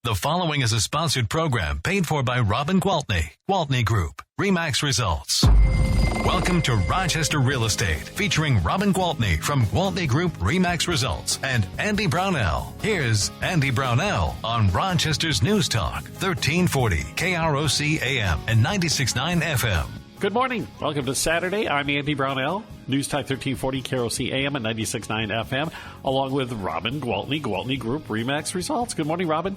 The following is a sponsored program paid for by Robin Gwaltney Group-REMAX Results. Welcome to Rochester Real Estate, featuring Robin Gwaltney from Gwaltney Group-REMAX Results and Andy Brownell. Here's Andy Brownell on Rochester's News Talk, 1340 KROC AM and 96.9 FM. Good morning. Welcome to Saturday. I'm Andy Brownell, News Talk 1340 KROC AM and 96.9 FM, along with Robin Gwaltney, Gwaltney Group-REMAX Results. Good morning, Robin.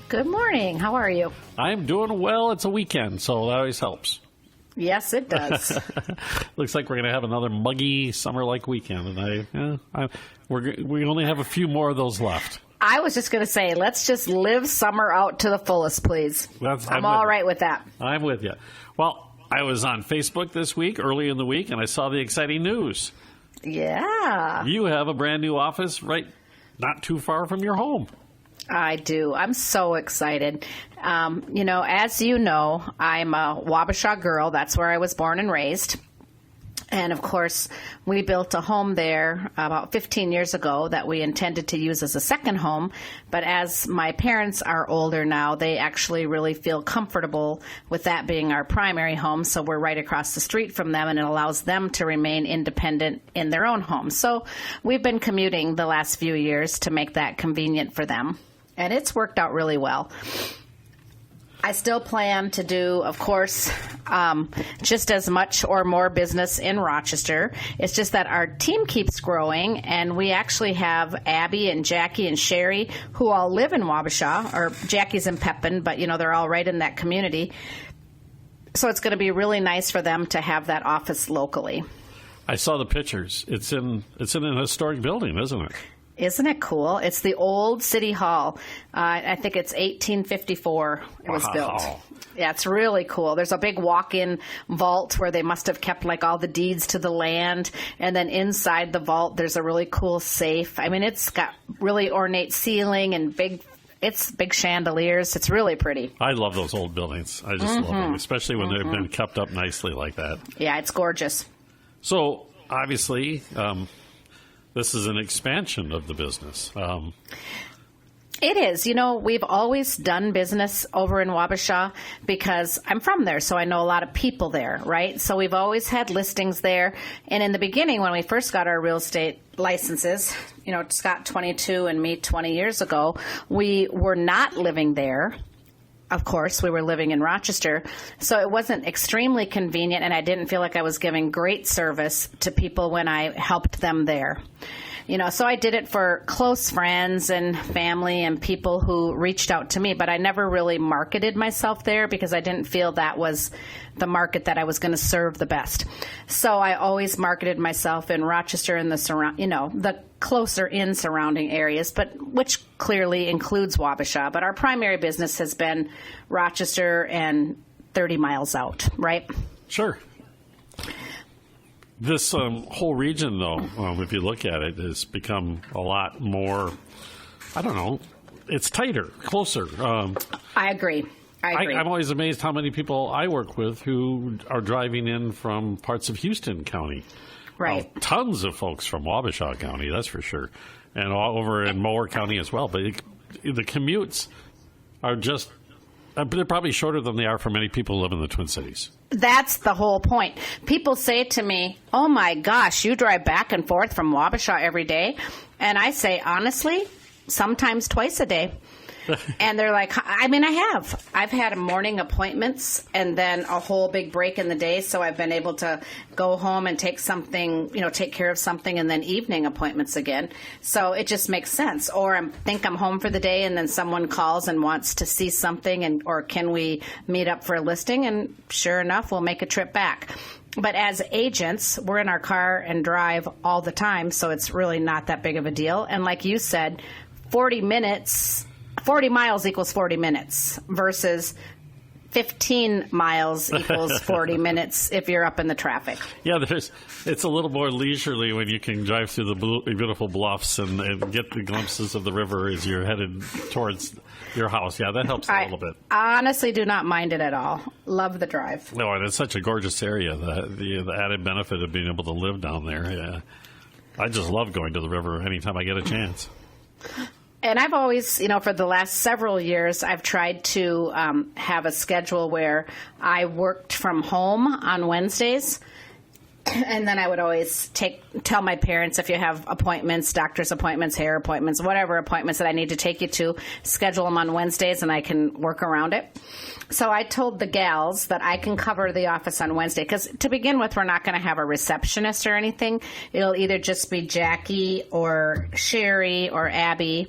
Good morning. How are you? I'm doing well. It's a weekend, so that always helps. Yes, it does. Looks like we're going to have another muggy summer-like weekend, and we only have a few more of those left. I was just going to say, let's just live summer out to the fullest, please. I'm all right with that. I'm with you. Well, I was on Facebook this week, early in the week, and I saw the exciting news. Yeah. You have a brand new office right not too far from your home. I do. I'm so excited. As you know, I'm a Wabasha girl. That's where I was born and raised. And, of course, we built a home there about 15 years ago that we intended to use as a second home. But as my parents are older now, they actually really feel comfortable with that being our primary home. So we're right across the street from them, and it allows them to remain independent in their own home. So we've been commuting the last few years to make that convenient for them. And it's worked out really well. I still plan to do, of course, just as much or more business in Rochester. It's just that our team keeps growing, and we actually have Abby and Jackie and Sherry, who all live in Wabasha, or Jackie's in Pepin, but, they're all right in that community. So it's going to be really nice for them to have that office locally. I saw the pictures. It's in an historic building, isn't it? Isn't it cool? It's the old City Hall. I think it's 1854 it was built. Yeah, it's really cool. There's a big walk-in vault where they must have kept all the deeds to the land. And then inside the vault, there's a really cool safe. I mean, it's got really ornate ceiling and big chandeliers. It's really pretty. I love those old buildings. I just love them, especially when they've been kept up nicely like that. Yeah, it's gorgeous. So, obviously, this is an expansion of the business. It is. We've always done business over in Wabasha because I'm from there, so I know a lot of people there, right? So we've always had listings there. And in the beginning, when we first got our real estate licenses, Scott 22 and me 20 years ago, we were not living there. Of course, we were living in Rochester, so it wasn't extremely convenient, and I didn't feel like I was giving great service to people when I helped them there. So I did it for close friends and family and people who reached out to me, but I never really marketed myself there because I didn't feel that was the market that I was going to serve the best. So I always marketed myself in Rochester and the closer in surrounding areas, but which clearly includes Wabasha. But our primary business has been Rochester and 30 miles out, right? Sure. This whole region, though, if you look at it, has become a lot more, it's tighter, closer. I agree. I'm always amazed how many people I work with who are driving in from parts of Houston County. Right. Tons of folks from Wabasha County, that's for sure, and all over in Mower County as well. But the commutes are just, they're probably shorter than they are for many people who live in the Twin Cities. That's the whole point. People say to me, oh my gosh, you drive back and forth from Wabasha every day? And I say, honestly, sometimes twice a day. And they're like, I have. I've had morning appointments and then a whole big break in the day, so I've been able to go home and take care of something, and then evening appointments again. So it just makes sense. Or I think I'm home for the day, and then someone calls and wants to see something, or can we meet up for a listing? And sure enough, we'll make a trip back. But as agents, we're in our car and drive all the time, so it's really not that big of a deal. And like you said, 40 miles equals 40 minutes versus 15 miles equals 40 minutes if you're up in the traffic. Yeah, it's a little more leisurely when you can drive through the beautiful bluffs and get the glimpses of the river as you're headed towards your house. Yeah, that helps a little bit. I honestly do not mind it at all. Love the drive. No, and it's such a gorgeous area. The added benefit of being able to live down there. Yeah. I just love going to the river anytime I get a chance. And I've always, for the last several years, I've tried to have a schedule where I worked from home on Wednesdays. And then I would always tell my parents, if you have appointments, doctor's appointments, hair appointments, whatever appointments that I need to take you to, schedule them on Wednesdays and I can work around it. So I told the gals that I can cover the office on Wednesday because to begin with, we're not going to have a receptionist or anything. It'll either just be Jackie or Sherry or Abby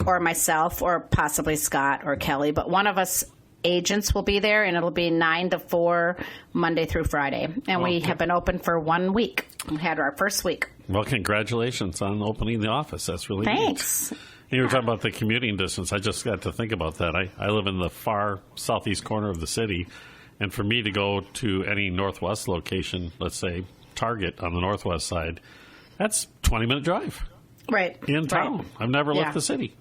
or myself or possibly Scott or Kelly. But one of us agents will be there, and it'll be 9 to 4 Monday through Friday. And we have been open for 1 week. We had our first week. Well, congratulations on opening the office. That's really Thanks. neat. You were talking about the commuting distance. I just got to think about that. I live in the far southeast corner of the city, and for me to go to any northwest location, let's say Target on the northwest side, that's a 20-minute drive. Right. In town. Right. I've never left the city.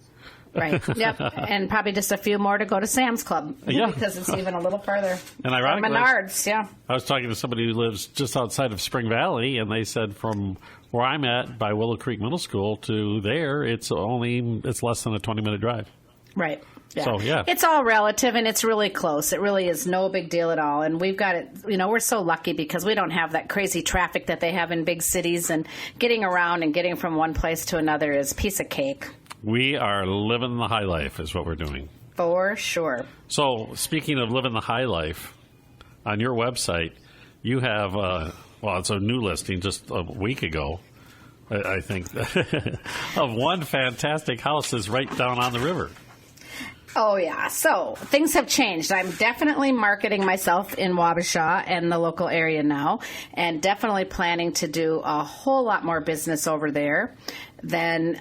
Right. Yep. And probably just a few more to go to Sam's Club. Yeah. Because it's even a little further. And ironically, Menards, yeah. I was talking to somebody who lives just outside of Spring Valley, and they said from where I'm at by Willow Creek Middle School to there, it's less than a 20-minute drive. Right. Yeah. So, yeah. It's all relative, and it's really close. It really is no big deal at all. And we've got it, we're so lucky because we don't have that crazy traffic that they have in big cities, and getting around and getting from one place to another is a piece of cake. We are living the high life is what we're doing. For sure. So, speaking of living the high life, on your website, you have, it's a new listing just a week ago, I think, of one fantastic house that's right down on the river. Oh, yeah. So things have changed. I'm definitely marketing myself in Wabasha and the local area now, and definitely planning to do a whole lot more business over there than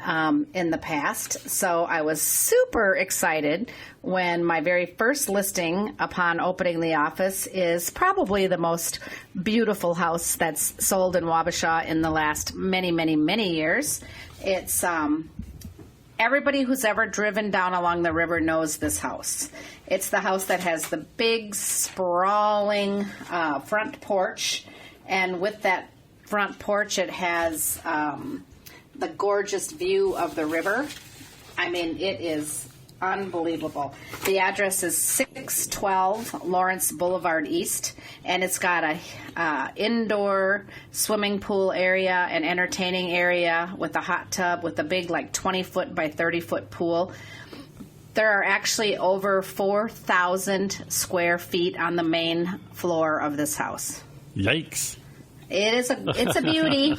in the past. So I was super excited when my very first listing upon opening the office is probably the most beautiful house that's sold in Wabasha in the last many, many, many years. It's everybody who's ever driven down along the river knows this house. It's the house that has the big, sprawling front porch, and with that front porch, it has the gorgeous view of the river. I mean, it is unbelievable. The address is 612 Lawrence Boulevard East, and it's got a indoor swimming pool area, an entertaining area with a hot tub with a big 20-foot by 30-foot pool. There are actually over 4,000 square feet on the main floor of this house. Yikes. It's a beauty.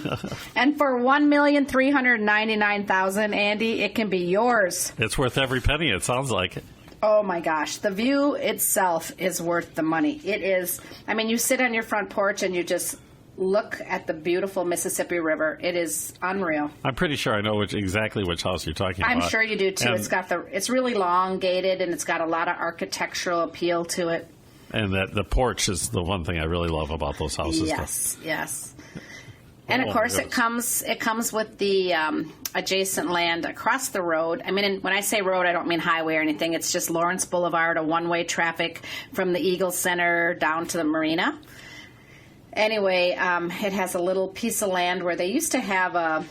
And for $1,399,000, Andy, it can be yours. It's worth every penny, it sounds like. Oh, my gosh. The view itself is worth the money. It is. I mean, you sit on your front porch and you just look at the beautiful Mississippi River. It is unreal. I'm pretty sure I know exactly which house you're talking about. I'm sure you do, too. And it's really elongated, and it's got a lot of architectural appeal to it. And that the porch is the one thing I really love about those houses. Yes. And of course, it comes with the adjacent land across the road. I mean, when I say road, I don't mean highway or anything. It's just Lawrence Boulevard, a one-way traffic from the Eagle Center down to the marina. Anyway, it has a little piece of land where they used to have a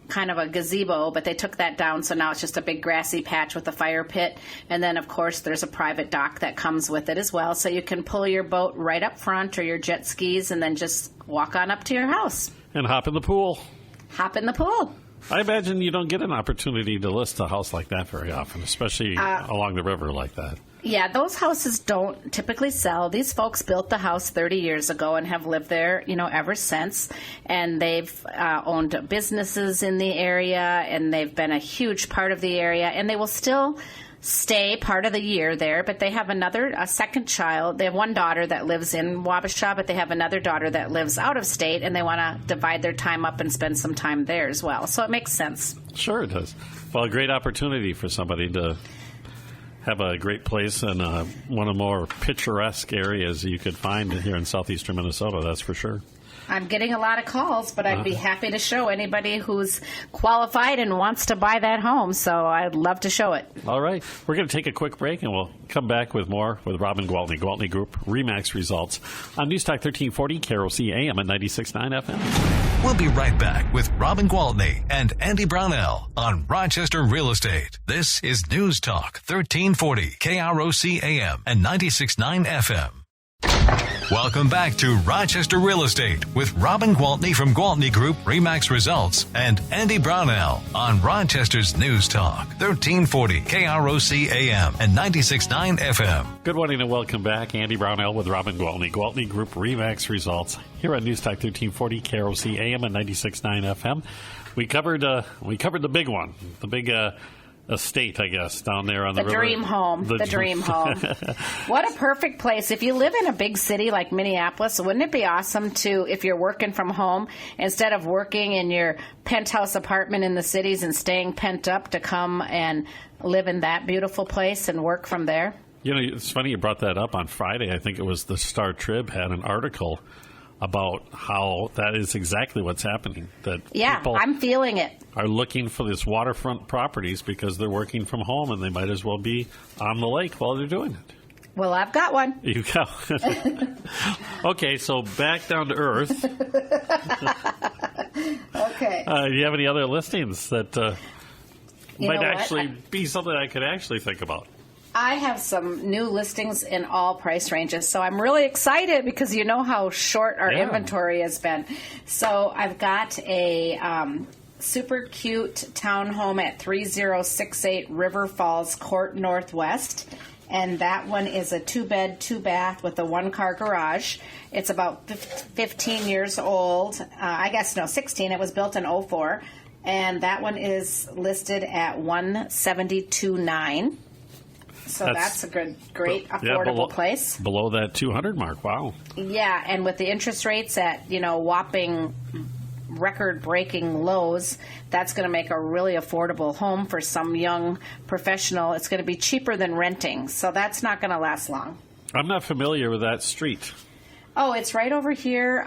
kind of a gazebo, but they took that down, so now it's just a big grassy patch with a fire pit. And then, of course, there's a private dock that comes with it as well, so you can pull your boat right up front or your jet skis and then just walk on up to your house. And hop in the pool. Hop in the pool. I imagine you don't get an opportunity to list a house like that very often, especially along the river like that. Yeah, those houses don't typically sell. These folks built the house 30 years ago and have lived there, ever since. And they've owned businesses in the area, and they've been a huge part of the area. And they will still stay part of the year there, but they have a second child. They have one daughter that lives in Wabasha, but they have another daughter that lives out of state, and they want to divide their time up and spend some time there as well. So it makes sense. Sure it does. Well, a great opportunity for somebody to have a great place in one of the more picturesque areas you could find here in southeastern Minnesota, that's for sure. I'm getting a lot of calls, but I'd be happy to show anybody who's qualified and wants to buy that home, so I'd love to show it. All right. We're going to take a quick break, and we'll come back with more with Robin Gwaltney, Gwaltney Group-REMAX Results on News Talk 1340, KROC AM at 96.9 FM. We'll be right back with Robin Gwaltney and Andy Brownell on Rochester Real Estate. This is News Talk 1340 KROC AM and 96.9 FM. Welcome back to Rochester Real Estate with Robin Gwaltney from Gwaltney Group-REMAX Results and Andy Brownell on Rochester's News Talk 1340 KROC AM and 96.9 FM. Good morning and welcome back. Andy Brownell with Robin Gwaltney, Gwaltney Group-REMAX Results here on News Talk 1340 KROC AM and 96.9 FM. We covered the big one, the big estate, I guess, down there on the river. Dream home. The dream home. What a perfect place. If you live in a big city like Minneapolis, wouldn't it be awesome to, if you're working from home, instead of working in your penthouse apartment in the cities and staying pent up, to come and live in that beautiful place and work from there? You know, it's funny you brought that up. On Friday, I think it was the Star Trib had an article about how that is exactly what's happening. That people I'm feeling it. Are looking for these waterfront properties because they're working from home and they might as well be on the lake while they're doing it. Well, I've got one. You go. Okay, so back down to earth. Okay. Do you have any other listings that might actually be something I could actually think about? I have some new listings in all price ranges, so I'm really excited because you know how short our inventory has been. So I've got a super cute townhome at 3068 River Falls Court Northwest, and that one is a 2-bed, 2-bath with a 1-car garage. It's about 15 years old. 16. It was built in 04, and that one is listed at $172,900. So that's a great, affordable place. Below that 200 mark, wow. Yeah, and with the interest rates at, whopping record-breaking lows, that's going to make a really affordable home for some young professional. It's going to be cheaper than renting, so that's not going to last long. I'm not familiar with that street. Oh, it's right over here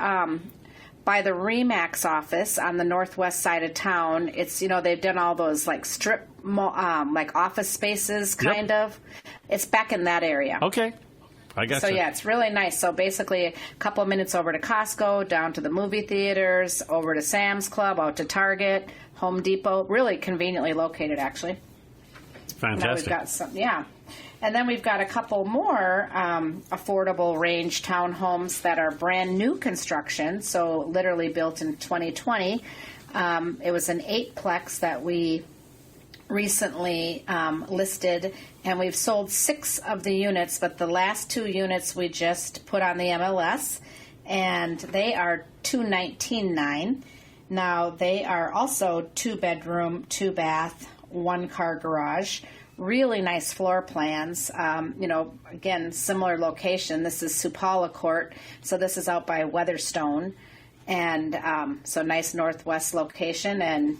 by the REMAX office on the northwest side of town. It's, they've done all those like strip, like office spaces kind of. It's back in that area. Okay. I got So, it's really nice. So, basically, a couple of minutes over to Costco, down to the movie theaters, over to Sam's Club, out to Target, Home Depot. Really conveniently located, actually. Fantastic. Now we've got some, And then we've got a couple more affordable range townhomes that are brand new construction, so literally built in 2020. It was an 8-plex that we recently listed, and we've sold 6 of the units, but the last 2 units we just put on the MLS, and they are $219,900. Now, they are also 2-bedroom, 2-bath, 1-car garage. Really nice floor plans. Again, similar location. This is Supala Court, so this is out by Weatherstone, and so nice northwest location, and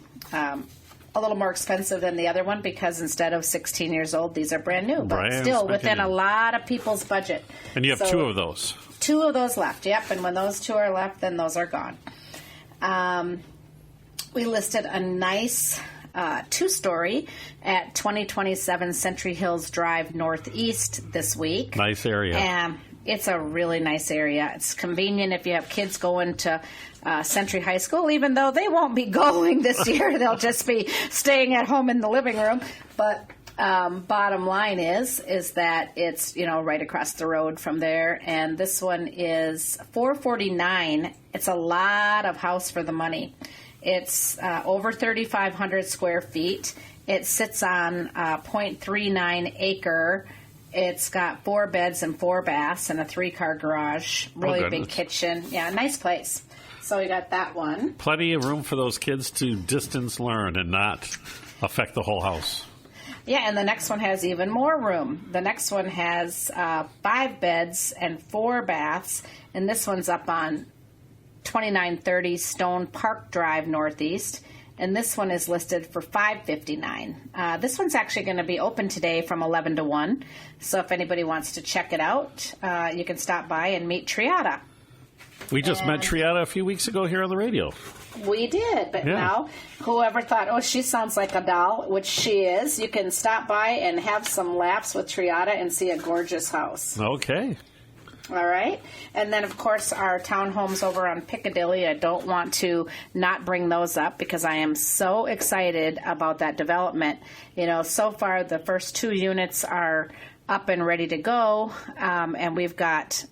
a little more expensive than the other one because instead of 16 years old, these are brand new, but still within a lot of people's budget. And you have 2 of those. 2 of those left, yep. And when those 2 are left, then those are gone. We listed a nice 2-story at 2027 Century Hills Drive Northeast this week. Nice area. And it's a really nice area. It's convenient if you have kids going to Century High School, even though they won't be going this year. They'll just be staying at home in the living room. But bottom line is that it's, right across the road from there. And this one is $449,000. It's a lot of house for the money. It's over 3,500 square feet. It sits on 0.39 acre. It's got 4 beds and 4 baths and a 3-car garage. Really big kitchen. Yeah, nice place. So we got that one. Plenty of room for those kids to distance learn and not affect the whole house. Yeah, and the next one has even more room. The next one has 5 beds and 4 baths, and this one's up on 2930 Stone Park Drive Northeast, and this one is listed for $559,000. This one's actually going to be open today from 11 to 1, so if anybody wants to check it out, you can stop by and meet Triata. We just met Triata a few weeks ago here on the radio. We did, but now whoever thought, she sounds like a doll, which she is, you can stop by and have some laughs with Triata and see a gorgeous house. Okay. All right. And then, of course, our townhomes over on Piccadilly. I don't want to not bring those up because I am so excited about that development. So far the first 2 units are up and ready to go, and we've got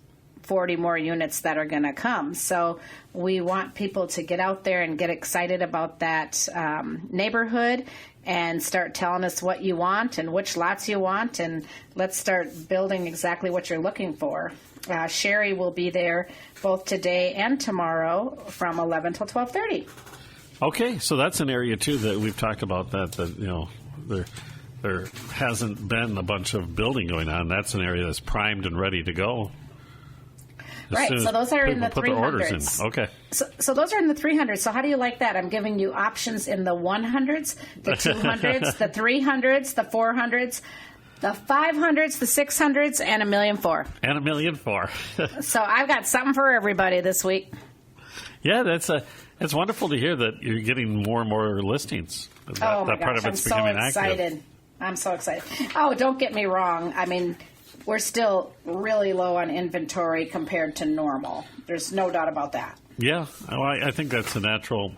40 more units that are going to come. So we want people to get out there and get excited about that neighborhood and start telling us what you want and which lots you want, and let's start building exactly what you're looking for. Sherry will be there both today and tomorrow from 11 till 12:30. Okay, so that's an area too that we've talked about that there hasn't been a bunch of building going on. That's an area that's primed and ready to go. Right, so those are in the put their orders in. 300s. Okay. So those are in the 300s. So how do you like that? I'm giving you options in the 100s, the 200s, the 300s, the 400s, the 500s, the 600s, and $1.4 million. And $1.4 million. So I've got something for everybody this week. Yeah, it's wonderful to hear that you're getting more and more listings. My that part gosh, of it's I'm so becoming excited. active. I'm so excited. Oh, don't get me wrong. I mean, we're still really low on inventory compared to normal. There's no doubt about that. Yeah, well, I think that's a natural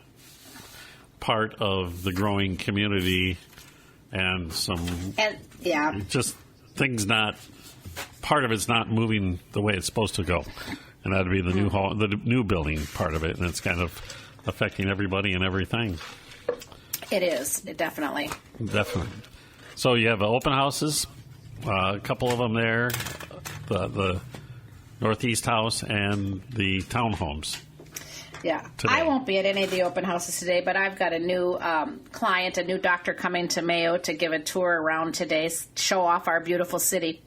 part of the growing community, and just things not part of it's not moving the way it's supposed to go, and that'd be the new hall, the new building part of it, and it's kind of affecting everybody and everything. It is, definitely. So you have open houses, a couple of them there, the Northeast House and the townhomes. Yeah, today. I won't be at any of the open houses today, but I've got a new client, a new doctor coming to Mayo to give a tour around today, show off our beautiful city.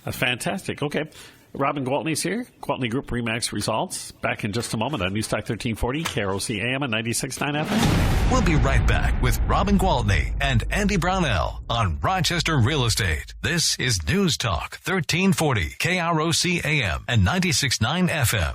That's fantastic. Okay. Robin Gwaltney's here, Gwaltney Group-REMAX Results. Back in just a moment on Newstalk 1340, KROC AM and 96.9 FM. We'll be right back with Robin Gwaltney and Andy Brownell on Rochester Real Estate. This is News Talk 1340, KROC AM and 96.9 FM.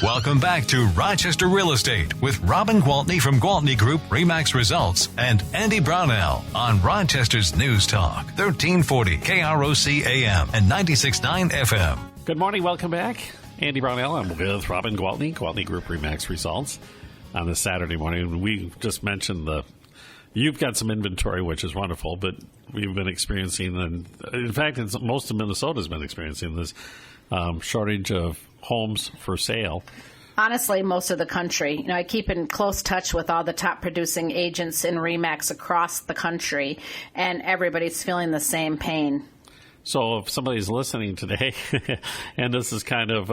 Welcome back to Rochester Real Estate with Robin Gwaltney from Gwaltney Group-REMAX Results and Andy Brownell on Rochester's News Talk 1340 KROC AM and 96.9 FM. Good morning. Welcome back. Andy Brownell. I'm with Robin Gwaltney, Gwaltney Group-REMAX Results on this Saturday morning. We just mentioned you've got some inventory, which is wonderful, but we've been experiencing, and in fact, most of Minnesota's been experiencing this shortage of homes for sale. Honestly, most of the country. I keep in close touch with all the top producing agents in REMAX across the country, and everybody's feeling the same pain. So if somebody's listening today and this is kind of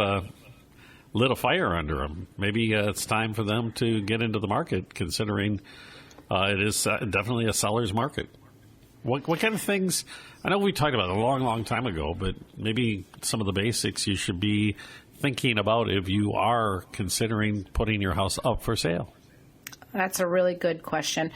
lit a fire under them, maybe it's time for them to get into the market, considering it is definitely a seller's market. What kind of things, I know we talked about it a long, long time ago, but maybe some of the basics you should be thinking about if you are considering putting your house up for sale? That's a really good question.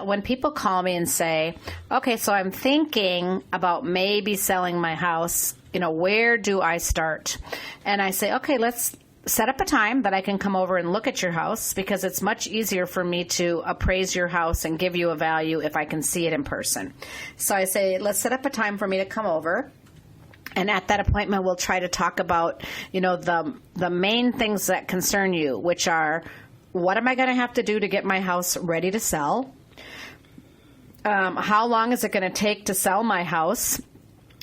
When people call me and say, okay, so I'm thinking about maybe selling my house, where do I start? And I say, okay, let's set up a time that I can come over and look at your house, because it's much easier for me to appraise your house and give you a value if I can see it in person. So I say, let's set up a time for me to come over. And at that appointment, we'll try to talk about, the main things that concern you, which are, what am I going to have to do to get my house ready to sell? How long is it going to take to sell my house?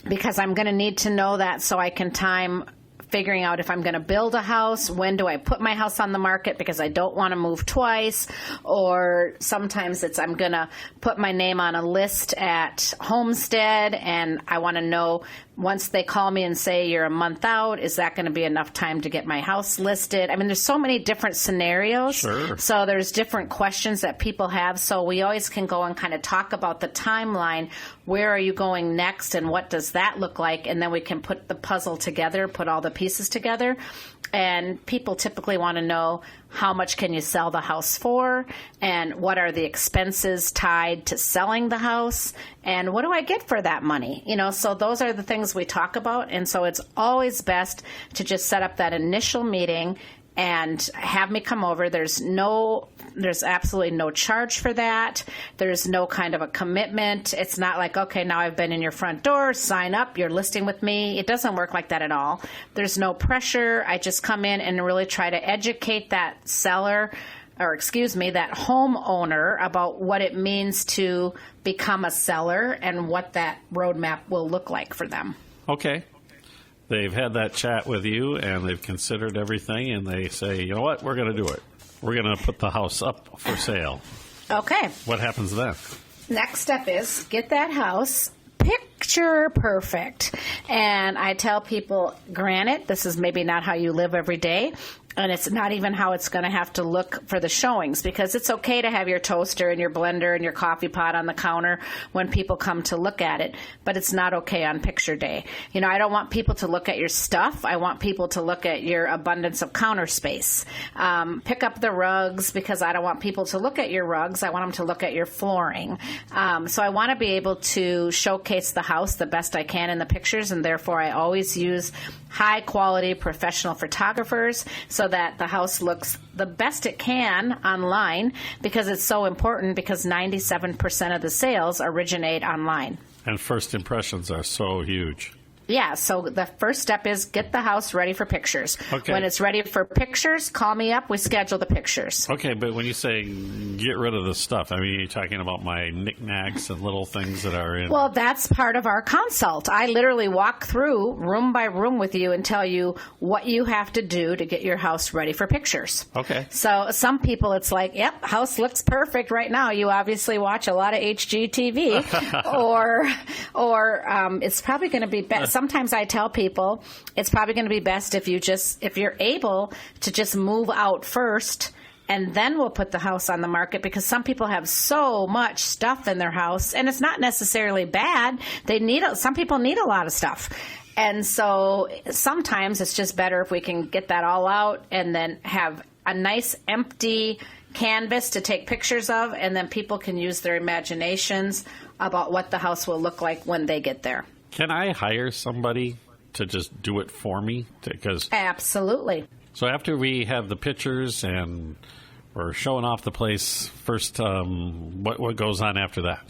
Because I'm going to need to know that so I can time figuring out if I'm going to build a house, when do I put my house on the market because I don't want to move twice, or sometimes it's I'm going to put my name on a list at Homestead and I want to know, once they call me and say you're a month out, is that going to be enough time to get my house listed? I mean, there's so many different scenarios. Sure. So there's different questions that people have. So we always can go and kind of talk about the timeline. Where are you going next and what does that look like? And then we can put the puzzle together, put all the pieces together. And people typically want to know, how much can you sell the house for? And what are the expenses tied to selling the house? And what do I get for that money? So those are the things we talk about. And so it's always best to just set up that initial meeting and have me come over. There's no There's absolutely no charge for that. There's no kind of a commitment. It's not like, okay, now I've been in your front door, sign up, you're listing with me. It doesn't work like that at all. There's no pressure. I just come in and really try to educate that seller, or that homeowner about what it means to become a seller and what that roadmap will look like for them. Okay. They've had that chat with you, and they've considered everything, and they say, you know what, we're going to do it. We're going to put the house up for sale. Okay. What happens then? Next step is get that house picture perfect. And I tell people, granted, this is maybe not how you live every day, and it's not even how it's going to have to look for the showings, because it's okay to have your toaster and your blender and your coffee pot on the counter when people come to look at it, but it's not okay on picture day. You know, I don't want people to look at your stuff. I want people to look at your abundance of counter space. Pick up the rugs, because I don't want people to look at your rugs. I want them to look at your flooring. So I want to be able to showcase the house the best I can in the pictures, and therefore I always use high-quality professional photographers so that the house looks the best it can online, because it's so important, because 97% of the sales originate online. And first impressions are so huge. Yeah, so the first step is get the house ready for pictures. Okay. When it's ready for pictures, call me up. We schedule the pictures. Okay, but when you say get rid of the stuff, I mean, you're talking about my knickknacks and little things that are in... Well, that's part of our consult. I literally walk through room by room with you and tell you what you have to do to get your house ready for pictures. Okay. So some people, it's like, yep, house looks perfect right now. You obviously watch a lot of HGTV. or it's probably going to be best. Sometimes I tell people it's probably going to be best if you're able to just move out first, and then we'll put the house on the market, because some people have so much stuff in their house, and it's not necessarily bad. Some people need a lot of stuff. And so sometimes it's just better if we can get that all out and then have a nice empty canvas to take pictures of, and then people can use their imaginations about what the house will look like when they get there. Can I hire somebody to just do it for me? Absolutely. So after we have the pictures and we're showing off the place, first, what goes on after that?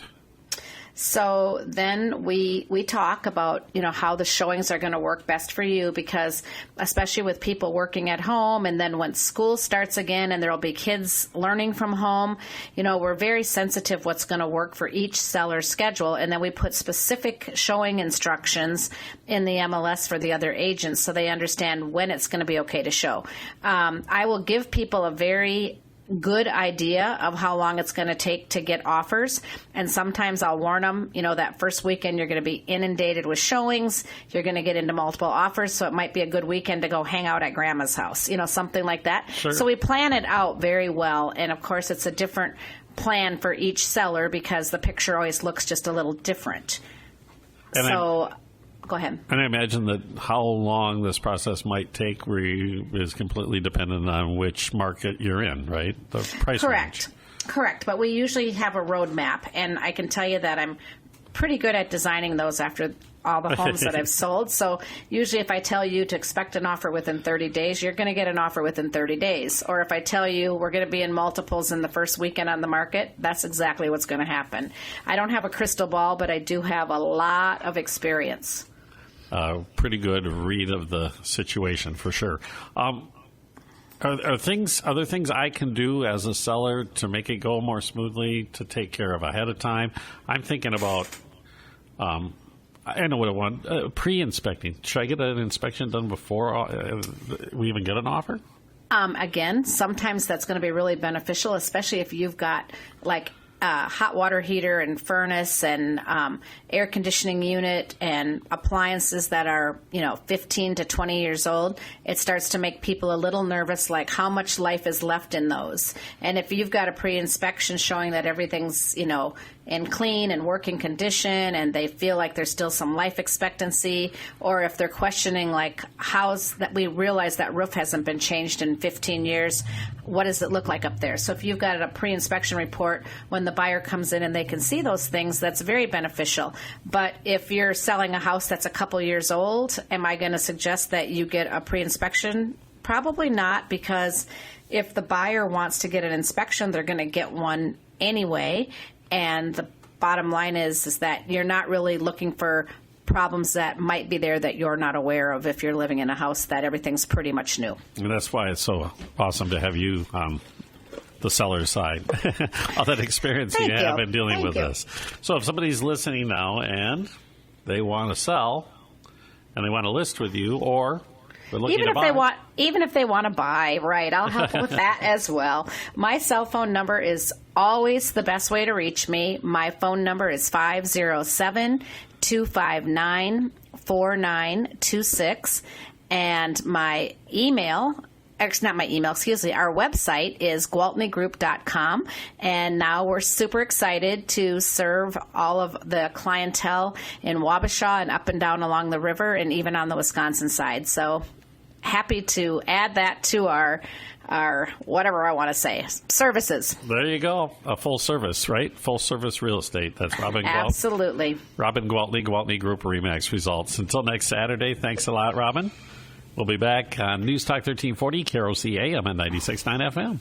So then we talk about, how the showings are going to work best for you, because especially with people working at home, and then when school starts again and there will be kids learning from home, we're very sensitive what's going to work for each seller's schedule. And then we put specific showing instructions in the MLS for the other agents so they understand when it's going to be okay to show. I will give people a very good idea of how long it's going to take to get offers. And sometimes I'll warn them, that first weekend you're going to be inundated with showings. You're going to get into multiple offers. So it might be a good weekend to go hang out at grandma's house, something like that. Sure. So we plan it out very well. And of course, it's a different plan for each seller, because the picture always looks just a little different. Go ahead. And I imagine that how long this process might take is completely dependent on which market you're in, right? The price range. Correct. But we usually have a roadmap, and I can tell you that I'm pretty good at designing those after all the homes that I've sold. So usually if I tell you to expect an offer within 30 days, you're going to get an offer within 30 days. Or if I tell you we're going to be in multiples in the first weekend on the market, that's exactly what's going to happen. I don't have a crystal ball, but I do have a lot of experience. Pretty good read of the situation, for sure. Are there things I can do as a seller to make it go more smoothly, to take care of ahead of time? I'm thinking about, I know what I want, pre-inspecting. Should I get an inspection done before we even get an offer? Again, sometimes that's going to be really beneficial, especially if you've got hot water heater and furnace and air conditioning unit and appliances that are 15 to 20 years old. It starts to make people a little nervous, like how much life is left in those. And if you've got a pre-inspection showing that everything's in clean and working condition, and they feel like there's still some life expectancy, or if they're questioning how's that we realize that roof hasn't been changed in 15 years, what does it look like up there? So if you've got a pre-inspection report when the buyer comes in and they can see those things, that's very beneficial. But if you're selling a house that's a couple years old, am I going to suggest that you get a pre-inspection Probably not, because if the buyer wants to get an inspection, they're going to get one anyway. And the bottom line is that you're not really looking for problems that might be there that you're not aware of if you're living in a house that everything's pretty much new. And that's why it's so awesome to have you on the seller's side. All that experience you have in dealing with this. So if somebody's listening now and they want to sell and they want to list with you, or they're looking to buy. Even if they want to buy, right, I'll help with that as well. My cell phone number is always the best way to reach me. My phone number is 507-259-4926. And my email, actually not my email, excuse me, our website is gwaltneygroup.com. And now we're super excited to serve all of the clientele in Wabasha and up and down along the river and even on the Wisconsin side. So happy to add that to our whatever I want to say, services. There you go. A full service, right? Full service real estate. That's Robin Gwaltney. Absolutely. Robin Gwaltney, Gwaltney Group-REMAX Results. Until next Saturday, thanks a lot, Robin. We'll be back on News Talk 1340, KROC AM and 96.9 FM.